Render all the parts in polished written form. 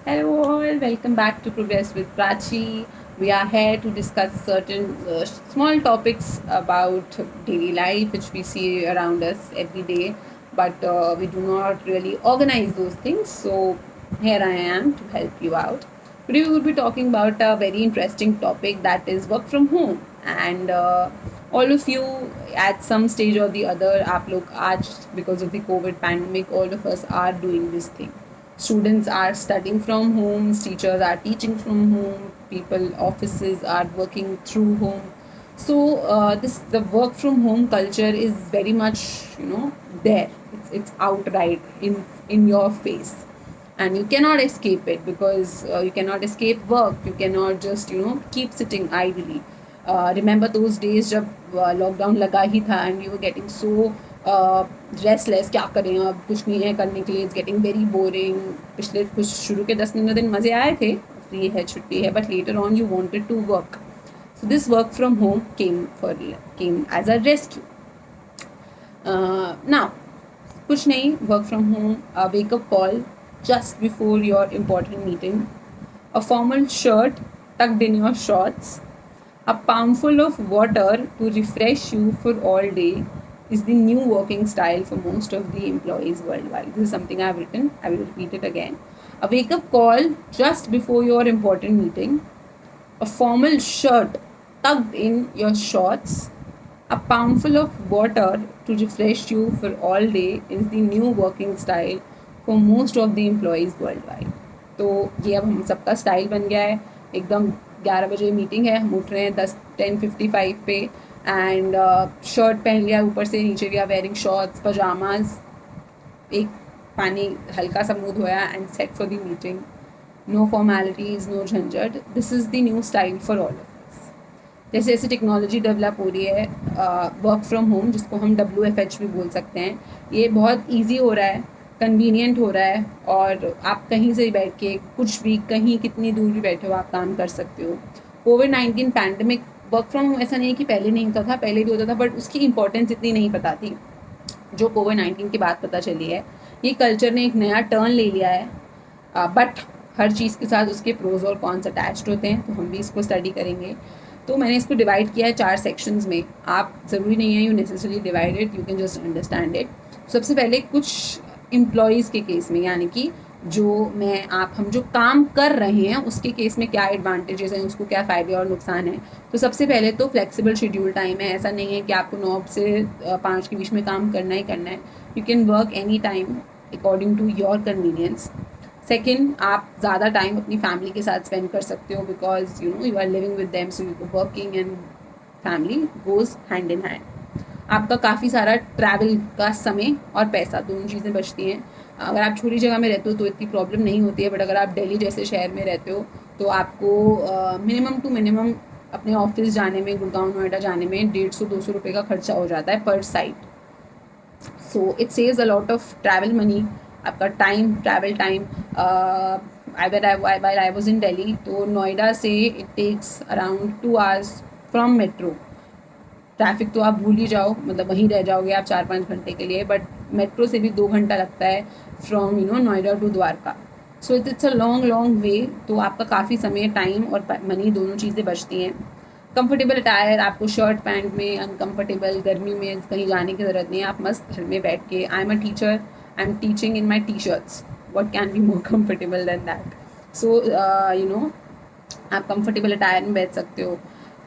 Hello all, welcome back to Progress with Prachi. We are here to discuss certain small topics about daily life which we see around us every day, but we do not really organize those things. So, here I am to help you out. Today, we will be talking about a very interesting topic that is work from home. And all of you, at some stage or the other, आप लोग आज because of the COVID pandemic, all of us are doing this thing. Students are studying from homes, teachers are teaching from home, people offices are working through home. So this the work from home culture is very much there. It's outright in your face, and you cannot escape it because you cannot escape work. You cannot just keep sitting idly. Remember those days जब lockdown लगा ही था and we were getting so restless, क्या करें अब, कुछ नहीं है करने के लिए, इट्स गेटिंग वेरी बोरिंग. पिछले कुछ शुरू के 10-15 दिन मज़े आए थे, फ्री है छुट्टी है, but later on you wanted to work. So this work from home came as a rescue. Now कुछ नहीं, work from home, a wake up call just before your important meeting, a formal shirt tucked in your shorts, a palmful of water to refresh you for all day is the new working style for most of the employees worldwide. This is something I have written. I will repeat it again. A wake up call just before your important meeting, a formal shirt tucked in your shorts, a palmful of water to refresh you for all day is the new working style for most of the employees worldwide. तो ये अब हम सबका style बन गया है. एकदम 11 बजे मीटिंग है, हम उठ रहे हैं 10:55 पे, एंड शर्ट पहन लिया ऊपर से नीचे, we are wearing shorts, pyjamas, एक पानी हल्का सा मुँह धोया and set for the meeting. No formalities, no झंझट. This is the new style for all of us. जैसे जैसे टेक्नोलॉजी डेवलप हो रही है, वर्क फ्रॉम होम जिसको हम WFH भी बोल सकते हैं, ये बहुत ईजी हो रहा है, कन्वीनियंट हो रहा है, और आप कहीं से बैठ के कुछ भी कहीं कितनी दूर भी बैठे हो आप काम कर सकते हो. COVID-19 pandemic, work from home ऐसा नहीं है कि पहले नहीं होता था, पहले भी होता था, बट उसकी इंपॉर्टेंस इतनी नहीं पता थी जो COVID-19 के बाद पता चली है. ये कल्चर ने एक नया टर्न ले लिया है, बट हर चीज़ के साथ उसके प्रोज और कॉन्स अटैच्ड होते हैं, तो हम भी इसको स्टडी करेंगे. तो मैंने इसको डिवाइड किया है 4 सेक्शंस में. आप ज़रूरी नहीं है you necessarily divide it, you can just understand it. सबसे पहले कुछ एम्प्लॉयज़ के केस में, यानी कि हम जो काम कर रहे हैं उसके केस में क्या एडवांटेजेस हैं, उसको क्या फ़ायदे और नुकसान हैं. तो सबसे पहले तो फ्लेक्सिबल शेड्यूल टाइम है. ऐसा नहीं है कि आपको 9 से 5 के बीच में काम करना ही करना है. You can work any time according to your convenience. Second, आप ज़्यादा टाइम अपनी फैमिली के साथ स्पेंड कर सकते हो because you are living with them, so working and family goes hand in hand. आपका काफ़ी सारा ट्रैवल का समय और पैसा, दोनों चीज़ें बचती हैं. अगर आप छोटी जगह में रहते हो तो इतनी प्रॉब्लम नहीं होती है, बट अगर आप दिल्ली जैसे शहर में रहते हो तो आपको मिनिमम टू मिनिमम अपने ऑफिस जाने में, गुड़गांव नोएडा जाने में 150-200 रुपये का खर्चा हो जाता है पर site. So it saves a lot of travel money. आपका time, travel time, while I was in Delhi, तो नोएडा से it takes around 2 hours from metro. Traffic तो आप भूल ही जाओ, मतलब वहीं रह जाओगे आप 4-5 घंटे के लिए, बट मेट्रो से भी 2 घंटा लगता है from Noida to Dwarka. So it's a long long way. तो आपका काफ़ी समय, टाइम और मनी दोनों चीज़ें बचती हैं. कंफर्टेबल अटायर, आपको शर्ट पैंट में अनकंफर्टेबल गर्मी में कहीं जाने की ज़रूरत नहीं है. आप मस्त घर में बैठ के, I am a teacher, I am teaching in my T shirts, what can be more comfortable than that. So आप कंफर्टेबल अटायर में बैठ सकते हो.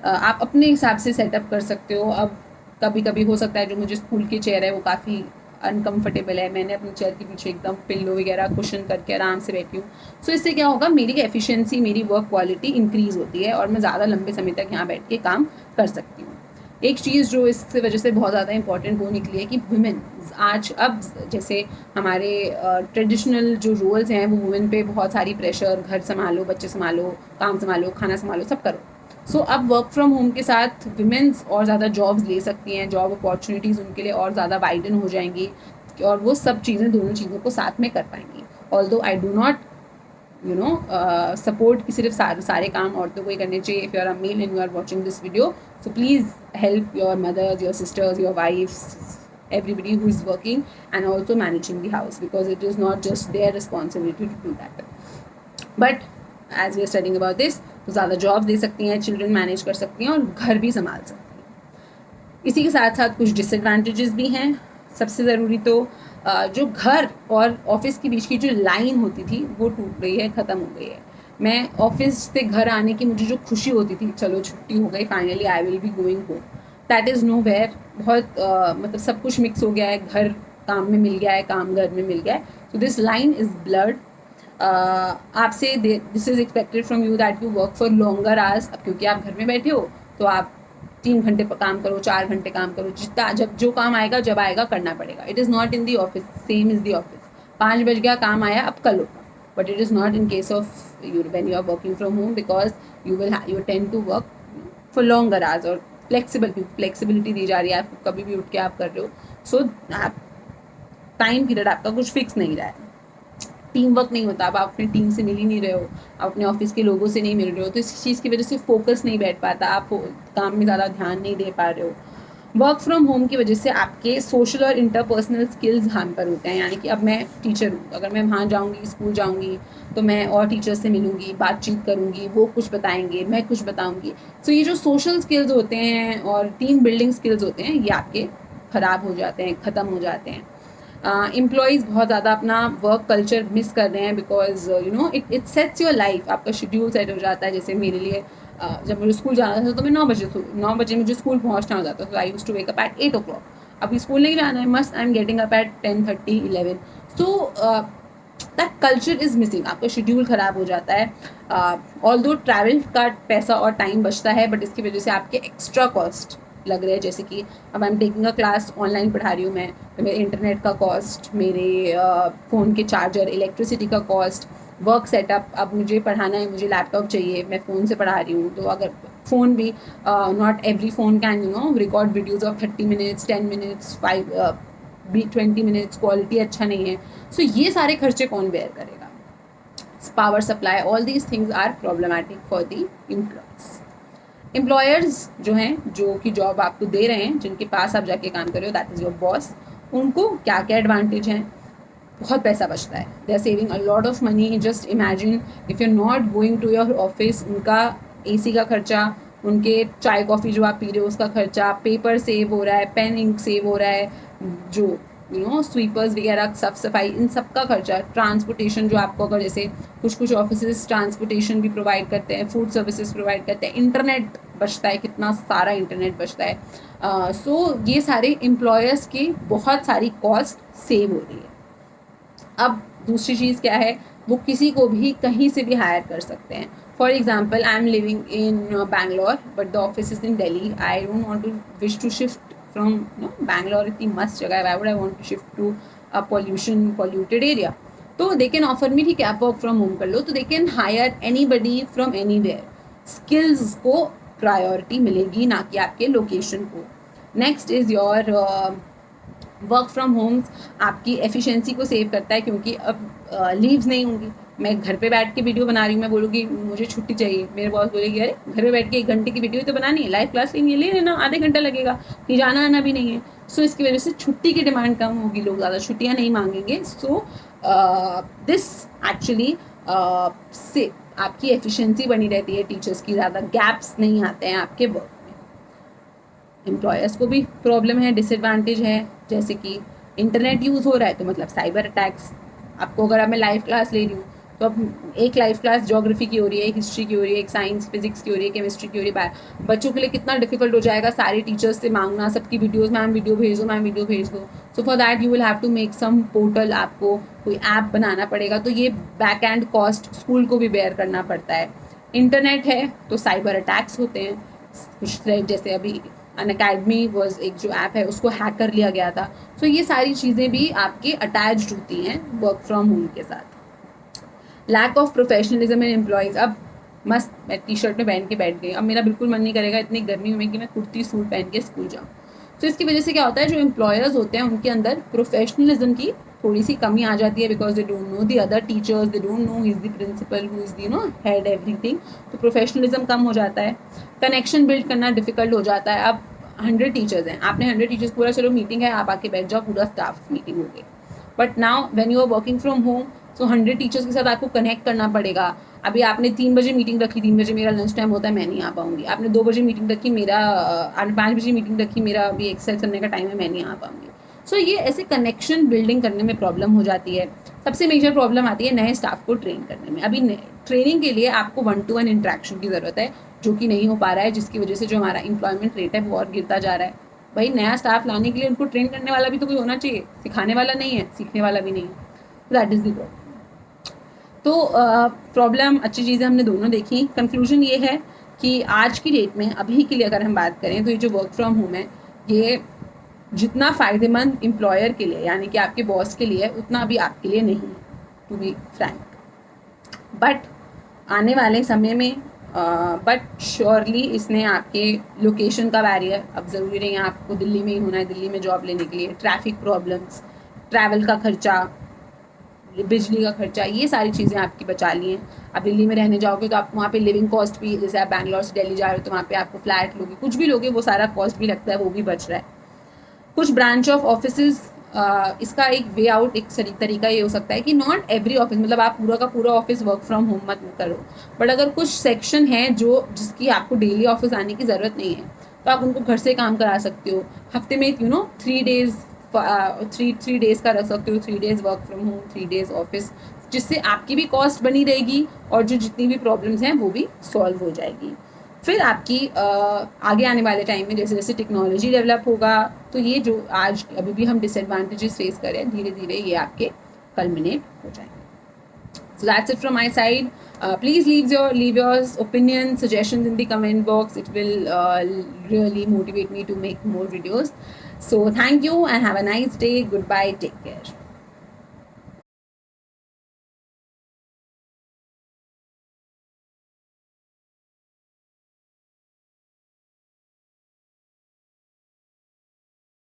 आप अपने हिसाब से सेटअप कर सकते हो. अब कभी कभी हो सकता है जो मुझे स्कूल की चेयर है वो काफ़ी अनकंफर्टेबल है, मैंने अपनी चेयर के पीछे एकदम पिल्लो वगैरह कुशन करके आराम से बैठी हूँ. सो इससे क्या होगा, मेरी एफिशिएंसी, मेरी वर्क क्वालिटी इंक्रीज़ होती है और मैं ज़्यादा लंबे समय तक यहाँ बैठ के काम कर सकती हूँ. एक चीज़ जो इस वजह से बहुत ज़्यादा इंपॉर्टेंट वो निकली है कि वुमेन आज, अब जैसे हमारे ट्रेडिशनल जो रोल्स हैं वो वुमेन पे बहुत सारी प्रेशर, घर संभालो, बच्चे संभालो, काम संभालो, खाना संभालो, सब करो. सो अब वर्क फ्रॉम होम के साथ वुमेन्स और ज़्यादा जॉब्स ले सकती हैं, जॉब अपॉर्चुनिटीज़ उनके लिए और ज़्यादा वाइडन हो जाएंगी और वो सब चीज़ें, दोनों चीज़ों को साथ में कर पाएंगी. Although I do not support कि सिर्फ सारे काम औरतों को ही करने चाहिए. If you are a male and you are watching this video, so please help your mothers, your sisters, your wives, everybody who is working and also managing the house, because it is not just their responsibility to do that. But as we are studying about this, तो ज़्यादा job दे सकती हैं, children manage कर सकती हैं और घर भी संभाल सकती हैं। इसी के साथ साथ कुछ डिसएडवांटेजेस भी हैं। सबसे ज़रूरी तो जो घर और ऑफिस के बीच की जो लाइन होती थी वो टूट गई है, ख़त्म हो गई है। मैं ऑफिस से घर आने की मुझे जो खुशी होती थी, चलो छुट्टी हो गई, finally I will be going home, that is nowhere. बहुत मतलब सब कुछ मिक्स हो गया है, घर काम में मिल गया है, काम घर में मिल गया है, so this line is blurred. आपसे this is expected from you that you work for longer hours. अब क्योंकि आप घर में बैठे हो तो आप 3 घंटे काम करो, 4 घंटे काम करो, जितना जब जो काम आएगा जब आएगा करना पड़ेगा। It is not in the office, same is the office. 5 बज गया, काम आया, अब कल होगा, but it is not in case of you when you are working from home, because you tend to work for longer hours और flexibility दी जा रही है आपको, कभी भी उठ के आप कर रहे हो। सो आप टाइम पीरियड आपका कुछ फिक्स नहीं रहा है, टीम वर्क नहीं होता, आप अपनी टीम से मिल ही नहीं रहे हो, आप अपने ऑफिस के लोगों से नहीं मिल रहे हो, तो इस चीज़ की वजह से फोकस नहीं बैठ पाता, आप काम में ज़्यादा ध्यान नहीं दे पा रहे हो। वर्क फ्रॉम होम की वजह से आपके सोशल और इंटरपर्सनल स्किल्स हैम्पर होते हैं। यानी कि अब मैं टीचर हूँ, अगर मैं वहाँ जाऊँगी, स्कूल जाऊँगी, तो मैं और टीचर्स से मिलूँगी, बातचीत करूँगी, वो कुछ बताएंगे, मैं कुछ बताऊँगी। सो ये जो सोशल स्किल्स होते हैं और टीम बिल्डिंग स्किल्स होते हैं, ये आपके ख़राब हो जाते हैं, ख़त्म हो जाते हैं। एम्प्लॉयज़ बहुत ज़्यादा अपना वर्क कल्चर मिस कर रहे हैं, because you know it sets your life, आपका शेड्यूल सेट हो जाता है। जैसे मेरे लिए जब मुझे स्कूल जाना था तो मैं 9 बजे मुझे स्कूल पहुंचना हो जाता था, I used to wake up at 8 o'clock। अभी स्कूल नहीं जाना है, must I am getting up at 10:30, 11। So that culture is missing, आपका शेड्यूल ख़राब हो जाता है। ऑल्दो ट्रैवल का पैसा और टाइम बचता है, बट इसकी वजह से आपके एक्स्ट्रा कॉस्ट लग रहे हैं। जैसे कि अब I am taking a class, online पढ़ा रही हूँ मैं, तो मेरे इंटरनेट का कॉस्ट, मेरे फ़ोन के चार्जर, इलेक्ट्रिसिटी का कॉस्ट, वर्क सेटअप। अब मुझे पढ़ाना है, मुझे लैपटॉप चाहिए, मैं फ़ोन से पढ़ा रही हूँ, तो अगर फ़ोन भी not every phone can record videos of 30 minutes, 10 minutes, 20 minutes, quality अच्छा नहीं है। सो ये सारे खर्चे कौन बेयर करेगा? Power supply, all these things are problematic for the employees. Employers जो हैं, जो कि जॉब आपको दे रहे हैं, जिनके पास आप जाके काम कर रहे हो, दैट इज़ योर बॉस, उनको क्या क्या एडवांटेज हैं? बहुत पैसा बचता है, they are saving a lot of money. Just imagine if you are not going to your office, उनका एसी का खर्चा, उनके चाय कॉफ़ी जो आप पी रहे हो उसका खर्चा, पेपर सेव हो रहा है, पेन इंक सेव हो रहा है, जो स्वीपर्स वगैरह, साफ सफाई, इन सब का खर्चा, ट्रांसपोर्टेशन जो आपको, अगर जैसे कुछ ऑफिस ट्रांसपोर्टेशन भी प्रोवाइड करते हैं, फूड सर्विसेज प्रोवाइड करते हैं, इंटरनेट बचता है, कितना सारा इंटरनेट बचता है। सो ये सारे एम्प्लॉयर्स की बहुत सारी कॉस्ट सेव हो रही है। अब दूसरी चीज़ क्या है, वो किसी को भी कहीं से भी हायर कर सकते हैं। For example, I am living in Bangalore but the office is in Delhi, I don't want to wish to shift from Bangalore, इतनी मस्त जगह है, why would I want to shift to a polluted area? तो दे कैन ऑफर मी, ठीक है आप work from home कर लो, तो they can hire anybody from anywhere. Skills को प्रायोरिटी मिलेगी, ना कि आपके लोकेशन को। Next is your work from home आपकी एफिशिएंसी को सेव करता है, क्योंकि अब लीव्स नहीं होंगी। मैं घर पे बैठ के वीडियो बना रही हूँ, मैं बोलूँगी मुझे छुट्टी चाहिए, मेरे बॉस बोलेगी अरे घर पे बैठ के 1 घंटे की वीडियो तो बनानी है, लाइव क्लास लेनी है, ले लेना, आधे घंटा लगेगा, कहीं जाना आना भी नहीं है। सो इसकी वजह से छुट्टी की डिमांड कम होगी, लोग ज़्यादा छुट्टियाँ नहीं मांगेंगे। सो दिस एक्चुअली से आपकी एफिशिएंसी बनी रहती है, टीचर्स की ज़्यादा गैप्स नहीं आते हैं आपके वर्क में। एम्प्लॉयर्स को भी प्रॉब्लम है, डिसएडवांटेज है, जैसे कि इंटरनेट यूज़ हो रहा है तो मतलब साइबर अटैक्स। आपको अगर अब मैं लाइव क्लास ले रही हूँ, तो अब एक लाइव क्लास ज्योग्राफी की हो रही है, एक हिस्ट्री की हो रही है, एक साइंस फिजिक्स की हो रही है, केमिस्ट्री की हो रही है, बच्चों के लिए कितना डिफिकल्ट हो जाएगा सारे टीचर्स से मांगना सबकी वीडियोज़, मैम वीडियो भेज दो, मैम वीडियो भेज दो। So for that you will have to make some portal, आपको कोई ऐप बनाना पड़ेगा, तो ये बैक एंड कॉस्ट स्कूल को भी बेयर करना पड़ता है। इंटरनेट है तो साइबर अटैक्स होते हैं, कुछ जैसे अभी अनअकैडमी वॉज एक जो ऐप है, उसको हैक कर लिया गया था। सो ये सारी चीज़ें भी आपके अटैच्ड होती हैं वर्क फ्रॉम होम के साथ। Lack of professionalism in employees. अब मस्त मैं टी शर्ट में पहन के बैठ गई, अब मेरा बिल्कुल मन नहीं करेगा इतनी गर्मी में कि मैं कुर्ती सूट पहन के स्कूल जाऊँ। तो इसकी वजह से क्या होता है, जो एम्प्लॉयर्स होते हैं उनके अंदर प्रोफेशनलिज्म की थोड़ी सी कमी आ जाती है, because they don't know the other teachers, they don't know is the principal who is the head everything. तो प्रोफेशनलिज्म कम हो जाता है, कनेक्शन बिल्ड करना डिफिकल्ट हो जाता है। अब 100 टीचर्स हैं, आपने 100 टीचर्स पूरा, चलो मीटिंग है, आप आके बैठ जाओ, पूरा स्टाफ मीटिंग हो गई। But now when you are working from home, so 100 teachers के साथ आपको कनेक्ट करना पड़ेगा। अभी आपने 3 बजे मीटिंग रखी, 3 बजे मेरा लंच टाइम होता है, मैं नहीं आ पाऊँगी। आपने 2 बजे मीटिंग रखी, मेरा आपने 5 बजे मीटिंग रखी, मेरा अभी एक्सरसाइज करने का टाइम है, मैं नहीं आ पाऊँगी। सो ये ऐसे कनेक्शन बिल्डिंग करने में प्रॉब्लम हो जाती है। सबसे मेजर प्रॉब्लम आती है नए स्टाफ को ट्रेन करने में। अभी ट्रेनिंग के लिए आपको 1-to-1 इंटरेक्शन की ज़रूरत है, जो कि नहीं हो पा रहा है, जिसकी वजह से जो हमारा एम्प्लॉयमेंट रेट है वो और गिरता जा रहा है। भाई नया स्टाफ लाने के लिए उनको ट्रेन करने वाला भी तो कोई होना चाहिए, सिखाने वाला नहीं है, सीखने वाला भी नहीं है। That is the problem. तो प्रॉब्लम अच्छी चीज़ें हमने दोनों देखी। कंक्लूजन ये है कि आज की डेट में अभी के लिए अगर हम बात करें तो ये जो वर्क फ्रॉम होम है, ये जितना फ़ायदेमंद एम्प्लॉयर के लिए यानी कि आपके बॉस के लिए, उतना अभी आपके लिए नहीं है, टू बी फ्रैंक। बट आने वाले समय में बट श्योरली इसने आपके लोकेशन का बैरियर, अब ज़रूरी नहीं है आपको दिल्ली में ही होना है, दिल्ली में जॉब लेने के लिए ट्रैफिक प्रॉब्लम्स, ट्रैवल का खर्चा, बिजली का खर्चा, ये सारी चीज़ें आपकी बचा ली हैं। अब दिल्ली में रहने जाओगे तो आपको वहाँ पे लिविंग कॉस्ट भी, जैसे आप बैंगलोर से दिल्ली जा रहे हो तो वहाँ पे आपको फ्लैट लोगे, कुछ भी लोगे, वो सारा कॉस्ट भी लगता है, वो भी बच रहा है। कुछ ब्रांच ऑफ ऑफिसेज, इसका एक वे आउट, एक तरीका ये हो सकता है कि नॉट एवरी ऑफिस, मतलब आप पूरा का पूरा ऑफिस वर्क फ्रॉम होम मत करो, बट अगर कुछ सेक्शन है जिसकी आपको डेली ऑफिस आने की ज़रूरत नहीं है तो आप उनको घर से काम करा सकते हो। हफ्ते में 3 डेज, 3 डेज़ का रख सकते हो, 3 days work from home, 3 days office, जिससे आपकी भी कॉस्ट बनी रहेगी और जो जितनी भी प्रॉब्लम्स हैं वो भी सॉल्व हो जाएगी। फिर आपकी आगे आने वाले टाइम में जैसे जैसे टेक्नोलॉजी डेवलप होगा तो ये जो आज अभी भी हम डिसएडवांटेजेस फेस कर रहे हैं, धीरे धीरे ये आपके कल्मिनेट हो जाएंगे। So that's it from my side. Please leave your opinions, suggestions in the comment box. It will really motivate me to make more videos. So thank you and have a nice day. Goodbye. Take care.